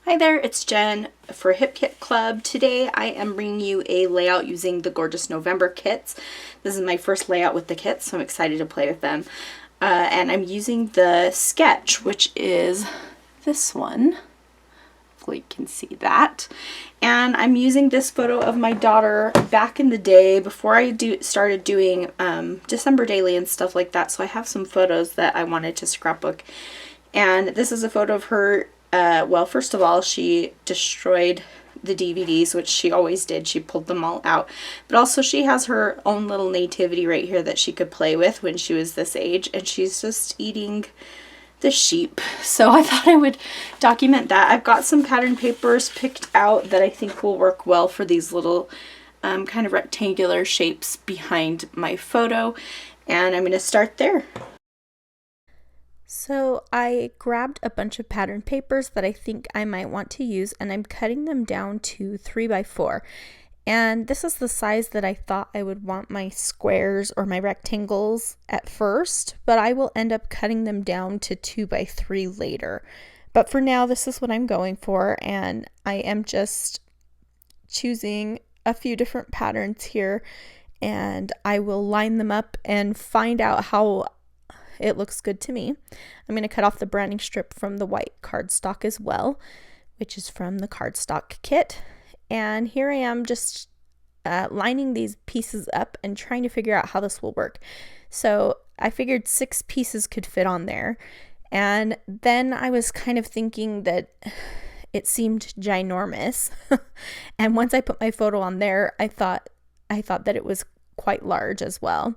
Hi there, it's Jen for Hip Kit Club. Today I am bringing you a layout using the Gorgeous November kits. This is my first layout with the kits, so I'm excited to play with them. And I'm using the sketch, which is this one. Hopefully you can see that. And I'm using this photo of my daughter back in the day before I started doing December daily and stuff like that. So I have some photos that I wanted to scrapbook. And this is a photo of her. Well, first of all, she destroyed the DVDs, which she always did. She pulled them all out. But also she has her own little nativity right here that she could play with when she was this age. And she's just eating the sheep. So I thought I would document that. I've got some pattern papers picked out that I think will work well for these little kind of rectangular shapes behind my photo. And I'm going to start there. So I grabbed a bunch of pattern papers that I think I might want to use, and I'm cutting them down to 3x4. And this is the size that I thought I would want my squares or my rectangles at first, but I will end up cutting them down to 2x3 later. But for now, this is what I'm going for, and I am just choosing a few different patterns here, and I will line them up and find out how it looks good to me. I'm going to cut off the branding strip from the white cardstock as well, which is from the cardstock kit. And here I am just lining these pieces up and trying to figure out how this will work. So I figured 6 pieces could fit on there. And then I was kind of thinking that it seemed ginormous. And once I put my photo on there, I thought that it was quite large as well.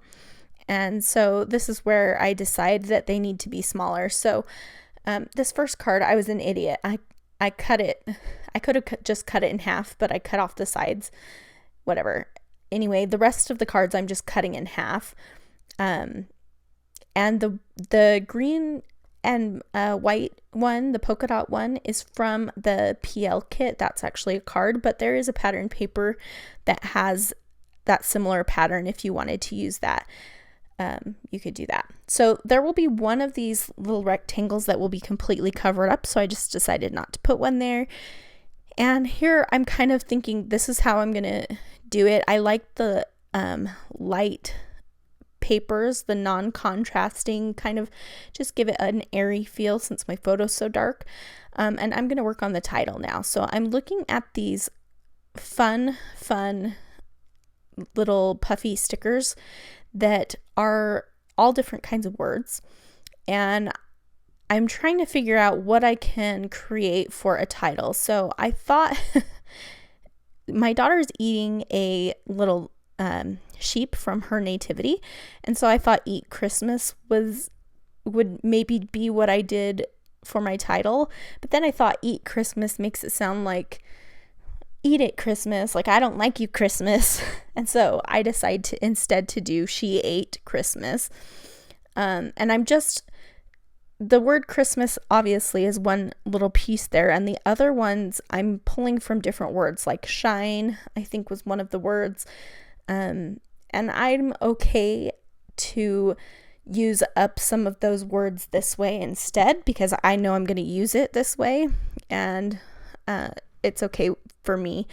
And so this is where I decide that they need to be smaller. So this first card, I was an idiot. I cut it. I could have just cut it in half, but I cut off the sides. Whatever. Anyway, the rest of the cards I'm just cutting in half. And the green and white one, the polka dot one, is from the PL kit. That's actually a card, but there is a pattern paper that has that similar pattern if you wanted to use that. You could do that. So there will be one of these little rectangles that will be completely covered up. So I just decided not to put one there. And here I'm kind of thinking this is how I'm going to do it. I like the light papers, the non-contrasting, kind of just give it an airy feel since my photo's so dark. And I'm going to work on the title now. So I'm looking at these fun little puffy stickers that are all different kinds of words, and I'm trying to figure out what I can create for a title. So I thought my daughter's eating a little sheep from her nativity, and so I thought Eat Christmas would maybe be what I did for my title, but then I thought Eat Christmas makes it sound like eat it Christmas, like I don't like you Christmas. And so I decided to instead to do She Ate Christmas. And the word Christmas obviously is one little piece there, and the other ones I'm pulling from different words, like shine I think was one of the words. And I'm okay to use up some of those words this way instead, because I know I'm going to use it this way, and it's okay for me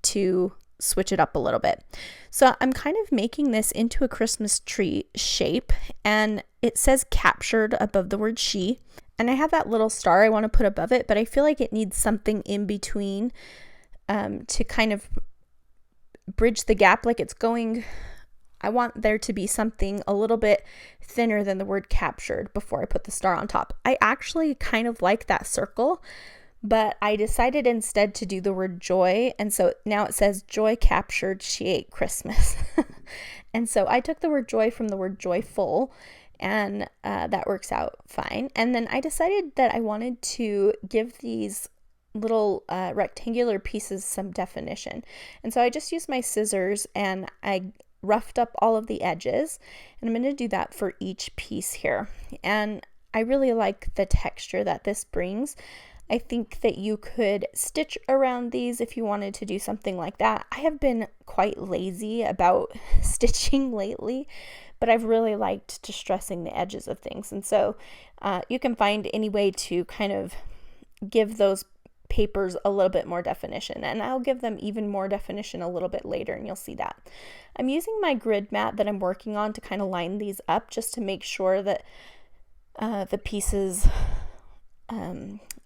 to switch it up a little bit. So I'm kind of making this into a Christmas tree shape, and it says captured above the word she, and I have that little star I want to put above it, but I feel like it needs something in between to kind of bridge the gap. Like I want there to be something a little bit thinner than the word captured before I put the star on top. I actually kind of like that circle, but I decided instead to do the word joy, and so now it says joy captured, she ate Christmas. And so I took the word joy from the word joyful, and that works out fine. And then I decided that I wanted to give these little rectangular pieces some definition. And so I just used my scissors and I roughed up all of the edges, and I'm going to do that for each piece here. And I really like the texture that this brings. I think that you could stitch around these if you wanted to do something like that. I have been quite lazy about stitching lately, but I've really liked distressing the edges of things. And so you can find any way to kind of give those papers a little bit more definition, and I'll give them even more definition a little bit later, and you'll see that. I'm using my grid mat that I'm working on to kind of line these up just to make sure that the pieces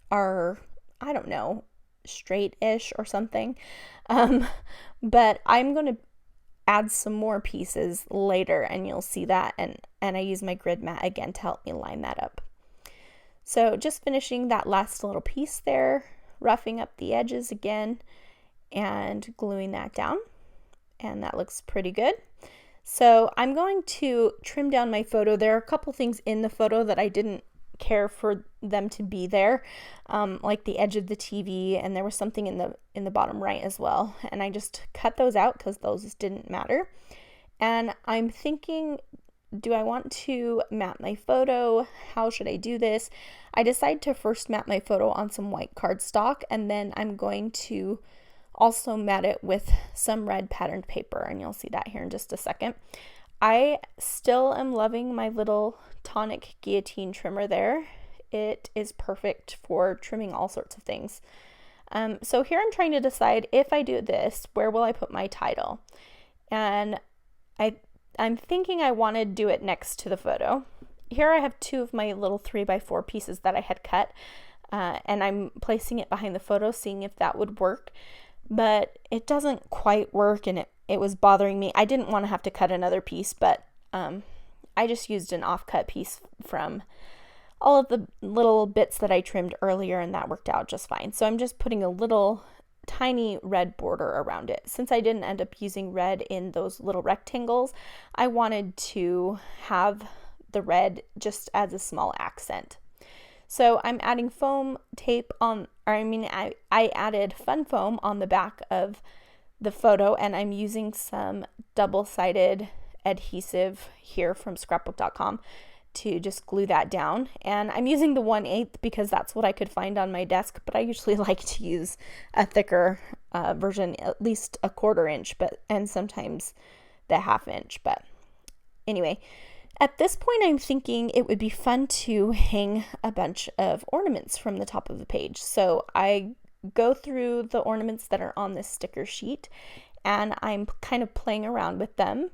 are, I don't know, straight-ish or something. But I'm going to add some more pieces later, and you'll see that, and I use my grid mat again to help me line that up. So just finishing that last little piece there, roughing up the edges again, and gluing that down, and that looks pretty good. So I'm going to trim down my photo. There are a couple things in the photo that I didn't care for them to be there, like the edge of the TV, and there was something in the bottom right as well, and I just cut those out because those didn't matter. And I'm thinking, do I want to map my photo? How should I do this? I decide to first map my photo on some white cardstock, and then I'm going to also mat it with some red patterned paper, and you'll see that here in just a second. I still am loving my little tonic guillotine trimmer there. It is perfect for trimming all sorts of things. So here I'm trying to decide, if I do this, where will I put my title? And I'm thinking I want to do it next to the photo. Here I have two of my little 3x4 pieces that I had cut, and I'm placing it behind the photo, seeing if that would work. But it doesn't quite work, and it was bothering me. I didn't want to have to cut another piece, but I just used an offcut piece from all of the little bits that I trimmed earlier, and that worked out just fine. So I'm just putting a little tiny red border around it. Since I didn't end up using red in those little rectangles, I wanted to have the red just as a small accent. So I'm adding foam tape on, I added fun foam on the back of the photo, and I'm using some double-sided adhesive here from scrapbook.com to just glue that down. And I'm using the 1/8 because that's what I could find on my desk, but I usually like to use a thicker version, at least a 1/4 inch, and sometimes the 1/2 inch. But anyway, at this point I'm thinking it would be fun to hang a bunch of ornaments from the top of the page. So I go through the ornaments that are on this sticker sheet, and I'm kind of playing around with them.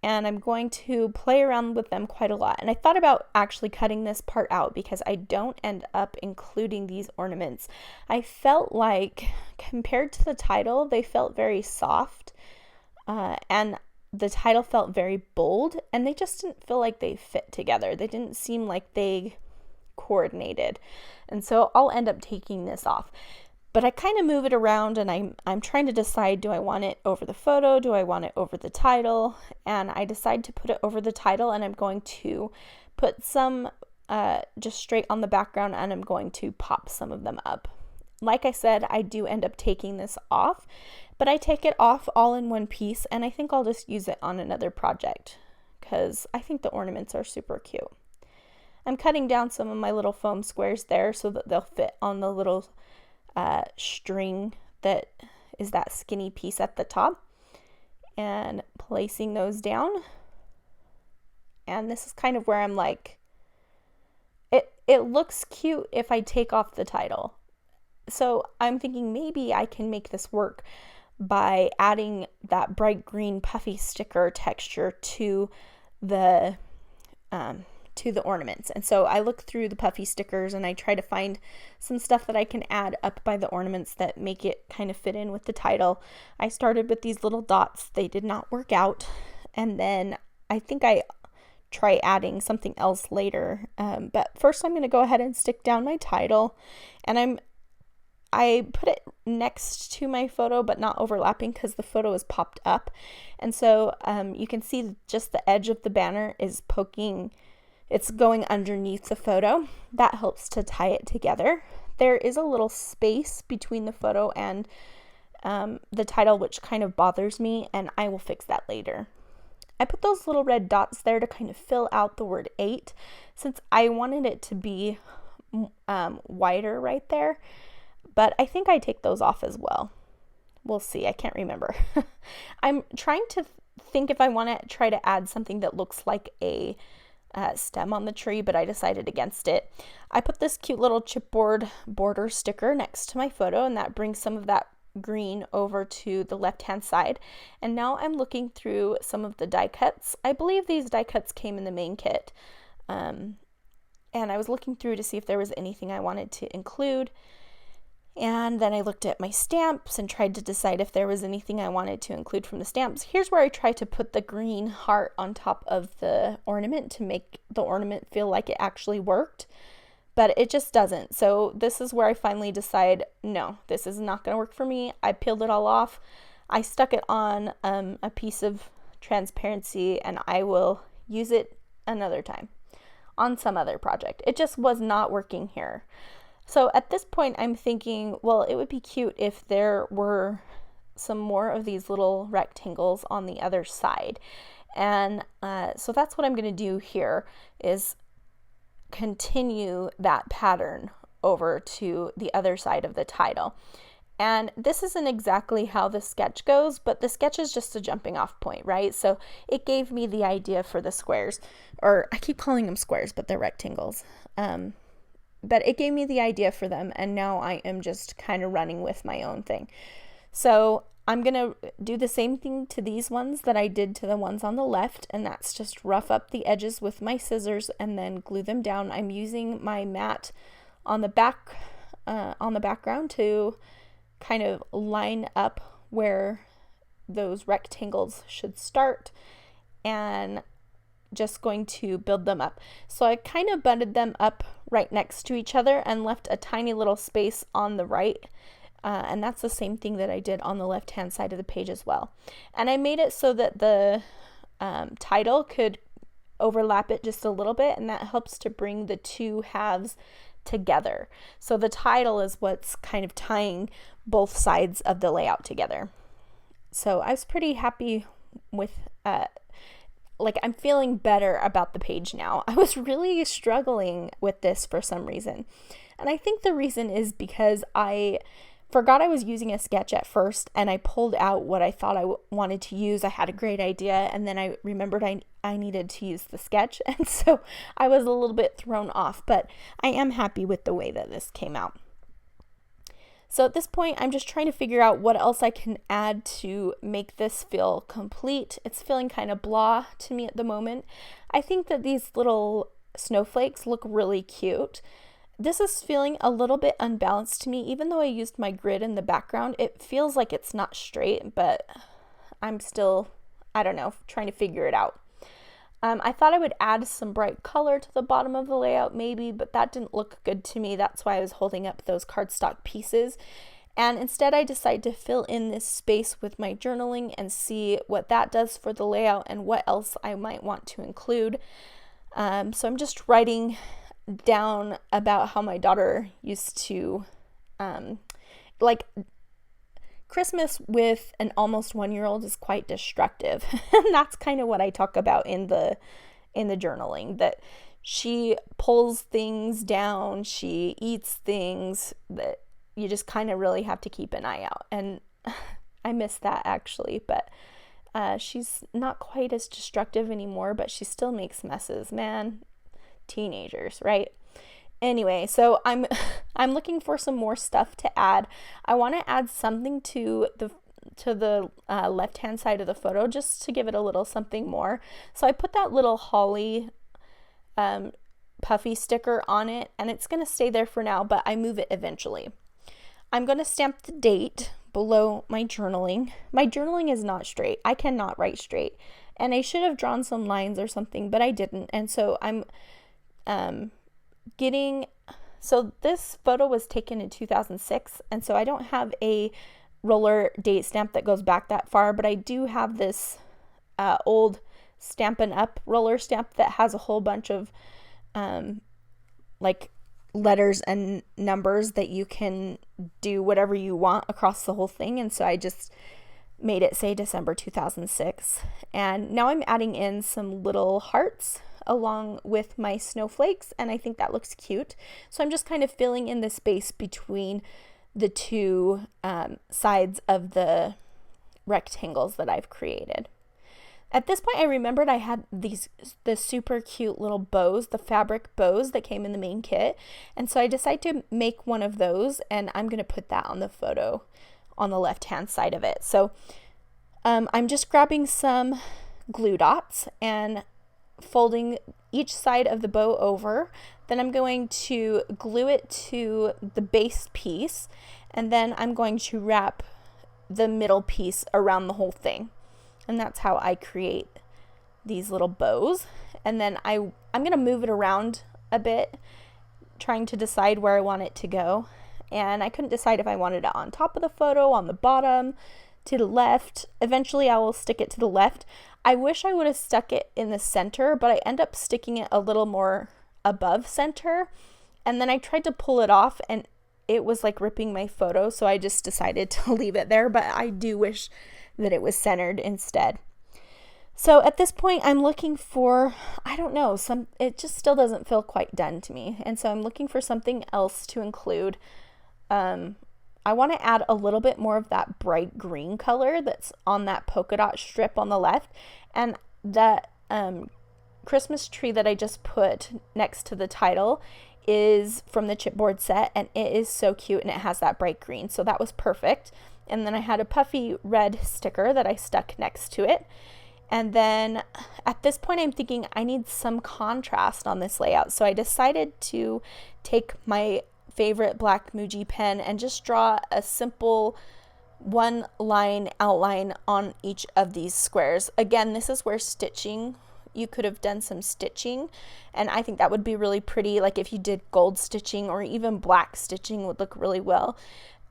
And I'm going to play around with them quite a lot. And I thought about actually cutting this part out because I don't end up including these ornaments. I felt like, compared to the title, they felt very soft, and the title felt very bold, and they just didn't feel like they fit together. They didn't seem like they coordinated. And so I'll end up taking this off. But I kind of move it around, and I'm trying to decide, do I want it over the photo? Do I want it over the title? And I decide to put it over the title, and I'm going to put some just straight on the background, and I'm going to pop some of them up. Like I said, I do end up taking this off, but I take it off all in one piece, and I think I'll just use it on another project because I think the ornaments are super cute. I'm cutting down some of my little foam squares there so that they'll fit on the little string that is that skinny piece at the top, and placing those down. And this is kind of where I'm like, it looks cute if I take off the title. So I'm thinking maybe I can make this work by adding that bright green puffy sticker texture to the ornaments. And so I look through the puffy stickers, and I try to find some stuff that I can add up by the ornaments that make it kind of fit in with the title. I started with these little dots. They did not work out, and then I think I try adding something else later. But first I'm going to go ahead and stick down my title, and I put it next to my photo but not overlapping because the photo is popped up. And so you can see just the edge of the banner is poking. It's going underneath the photo. That helps to tie it together. There is a little space between the photo and the title, which kind of bothers me, and I will fix that later. I put those little red dots there to kind of fill out the word 8, since I wanted it to be wider right there, but I think I take those off as well. We'll see. I can't remember. I'm trying to think if I want to try to add something that looks like a stem on the tree, but I decided against it. I put this cute little chipboard border sticker next to my photo, and that brings some of that green over to the left-hand side. And now I'm looking through some of the die cuts. I believe these die cuts came in the main kit. And I was looking through to see if there was anything I wanted to include. And then I looked at my stamps and tried to decide if there was anything I wanted to include from the stamps. Here's where I tried to put the green heart on top of the ornament to make the ornament feel like it actually worked, but it just doesn't. So this is where I finally decide, no, this is not going to work for me. I peeled it all off. I stuck it on a piece of transparency, and I will use it another time on some other project. It just was not working here. So at this point, I'm thinking, well, it would be cute if there were some more of these little rectangles on the other side. And so that's what I'm going to do here, is continue that pattern over to the other side of the title. And this isn't exactly how the sketch goes, but the sketch is just a jumping off point, right? So it gave me the idea for the squares, or I keep calling them squares, but they're rectangles. But it gave me the idea for them, and now I am just kind of running with my own thing. So I'm going to do the same thing to these ones that I did to the ones on the left, and that's just rough up the edges with my scissors and then glue them down. I'm using my mat on the background to kind of line up where those rectangles should start, and just going to build them up. So I kind of butted them up right next to each other and left a tiny little space on the right. And that's the same thing that I did on the left-hand side of the page as well. And I made it so that the title could overlap it just a little bit, and that helps to bring the two halves together. So the title is what's kind of tying both sides of the layout together. So I was pretty happy with I'm feeling better about the page now. I was really struggling with this for some reason. And I think the reason is because I forgot I was using a sketch at first, and I pulled out what I thought I wanted to use. I had a great idea, and then I remembered I needed to use the sketch. And so I was a little bit thrown off, but I am happy with the way that this came out. So at this point, I'm just trying to figure out what else I can add to make this feel complete. It's feeling kind of blah to me at the moment. I think that these little snowflakes look really cute. This is feeling a little bit unbalanced to me. Even though I used my grid in the background, it feels like it's not straight, but I'm still, I don't know, trying to figure it out. I thought I would add some bright color to the bottom of the layout maybe, but that didn't look good to me. That's why I was holding up those cardstock pieces. And instead I decided to fill in this space with my journaling and see what that does for the layout and what else I might want to include. So I'm just writing down about how my daughter used to, Christmas with an almost 1-year-old is quite destructive. And that's kind of what I talk about in the journaling, that she pulls things down, she eats things that you just kind of really have to keep an eye out. And I miss that actually, but she's not quite as destructive anymore, but she still makes messes, man. Teenagers, right? Anyway, so I'm looking for some more stuff to add. I want to add something to the left-hand side of the photo just to give it a little something more. So I put that little holly puffy sticker on it, and it's going to stay there for now, but I move it eventually. I'm going to stamp the date below my journaling. My journaling is not straight. I cannot write straight, and I should have drawn some lines or something, but I didn't. And so I'm so this photo was taken in 2006, and so I don't have a roller date stamp that goes back that far, but I do have this old Stampin' Up! Roller stamp that has a whole bunch of letters and numbers that you can do whatever you want across the whole thing, and so I just made it say December 2006. And now I'm adding in some little hearts along with my snowflakes, and I think that looks cute. So I'm just kind of filling in the space between the two sides of the rectangles that I've created. At this point, I remembered I had the super cute little bows, the fabric bows that came in the main kit. And so I decided to make one of those, and I'm going to put that on the photo on the left-hand side of it. So I'm just grabbing some glue dots and folding each side of the bow over. Then I'm going to glue it to the base piece, and then I'm going to wrap the middle piece around the whole thing. And that's how I create these little bows. And then I'm going to move it around a bit, trying to decide where I want it to go. And I couldn't decide if I wanted it on top of the photo, on the bottom, to the left. Eventually I will stick it to the left. I wish I would have stuck it in the center, but I end up sticking it a little more above center. And then I tried to pull it off, and it was like ripping my photo, so I just decided to leave it there. But I do wish that it was centered instead. So at this point, I'm looking for, I don't know, it just still doesn't feel quite done to me. And so I'm looking for something else to include. I want to add a little bit more of that bright green color that's on that polka dot strip on the left. And that Christmas tree that I just put next to the title is from the chipboard set, and it is so cute, and it has that bright green. So that was perfect. And then I had a puffy red sticker that I stuck next to it. And then at this point, I'm thinking I need some contrast on this layout. So I decided to take my favorite black Muji pen and just draw a simple one line outline on each of these squares. Again, this is where stitching, you could have done some stitching, and I think that would be really pretty. Like if you did gold stitching or even black stitching would look really well.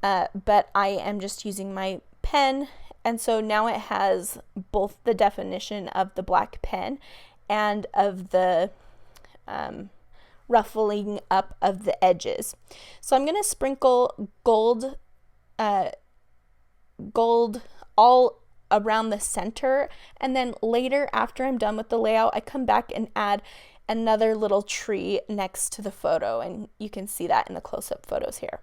But I am just using my pen, and so now it has both the definition of the black pen and of the ruffling up of the edges. So I'm going to sprinkle gold all around the center, and then later, after I'm done with the layout, I come back and add another little tree next to the photo, and you can see that in the close-up photos here.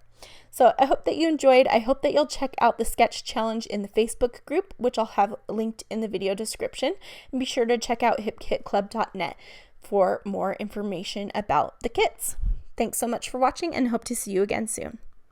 So I hope that you enjoyed. I hope that you'll check out the sketch challenge in the Facebook group, which I'll have linked in the video description, and be sure to check out hipkitclub.net for more information about the kits. Thanks so much for watching, and hope to see you again soon.